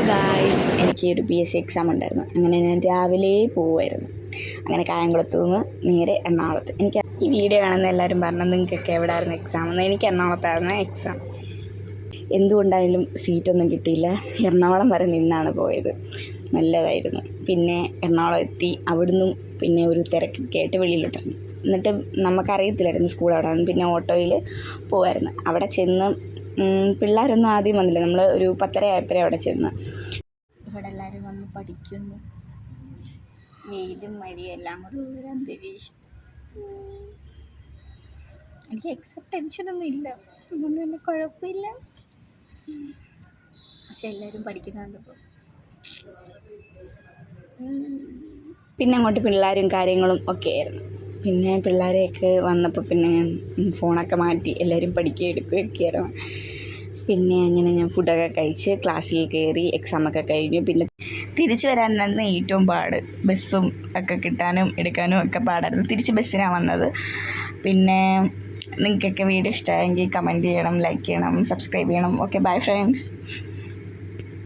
Guys, എനിക്ക് ഒരു PSC exam ഉണ്ടായിരുന്നു. അങ്ങനെ ഞാൻ രാവിലെ പോവുമായിരുന്നു. അങ്ങനെ കായംകുളത്തു നിന്ന് നേരെ എറണാകുളത്ത്. എനിക്ക് ഈ വീഡിയോ കാണുന്ന എല്ലാവരും പറഞ്ഞു നിങ്ങൾക്കൊക്കെ എവിടെ ആയിരുന്നു എക്സാം എന്ന്. എനിക്ക് എറണാകുളത്തായിരുന്നു എക്സാം. എന്തുകൊണ്ടായാലും സീറ്റൊന്നും കിട്ടിയില്ല. എറണാകുളം വരെ നിന്നാണ് പോയത്. നല്ലതായിരുന്നു. പിന്നെ എറണാകുളം എത്തി. അവിടുന്ന് പിന്നെ ഒരു തിരക്കൊക്കെ ആയിട്ട് വെളിയിലോട്ടിറങ്ങി. എന്നിട്ട് നമുക്കറിയത്തില്ലായിരുന്നു സ്കൂൾ അവിടെ നിന്ന്. പിന്നെ ഓട്ടോയിൽ പോവായിരുന്നു. അവിടെ ചെന്ന് പിള്ളേരൊന്നും ആദ്യം വന്നില്ല. നമ്മൾ ഒരു 10:30 ആയപ്പോഴേ അവിടെ ചെന്ന്. ഇവിടെ എല്ലാവരും വന്ന് പഠിക്കുന്നു. വെയിലും മഴയും എല്ലാം കൂടെ ഉള്ളൊരു അന്തരീക്ഷം. എനിക്ക് എക്സാം ടെൻഷനൊന്നും ഇല്ല, അതുകൊണ്ട് തന്നെ കുഴപ്പമില്ല. പക്ഷെ എല്ലാവരും പഠിക്കുന്നുണ്ട്. പിന്നെ അങ്ങോട്ട് പിള്ളേരും കാര്യങ്ങളും ഒക്കെ ആയിരുന്നു. പിന്നെ പിള്ളേരെയൊക്കെ വന്നപ്പോൾ പിന്നെ ഞാൻ ഫോണൊക്കെ മാറ്റി എല്ലാവരും എടുക്കുകയൊക്കെ ആയിരുന്നു. പിന്നെ അങ്ങനെ ഞാൻ ഫുഡൊക്കെ കഴിച്ച് ക്ലാസ്സിൽ കയറി. എക്സാമൊക്കെ കഴിഞ്ഞു. പിന്നെ തിരിച്ച് വരാനായിരുന്നു ഏറ്റവും പാട്. ബസ്സും ഒക്കെ കിട്ടാനും എടുക്കാനും ഒക്കെ പാടായിരുന്നു. തിരിച്ച് ബസ്സിനാണ് വന്നത്. പിന്നെ നിങ്ങൾക്കൊക്കെ വീഡിയോ ഇഷ്ടമായെങ്കിൽ കമൻറ്റ് ചെയ്യണം, ലൈക്ക് ചെയ്യണം, സബ്സ്ക്രൈബ് ചെയ്യണം. Okay, bye friends.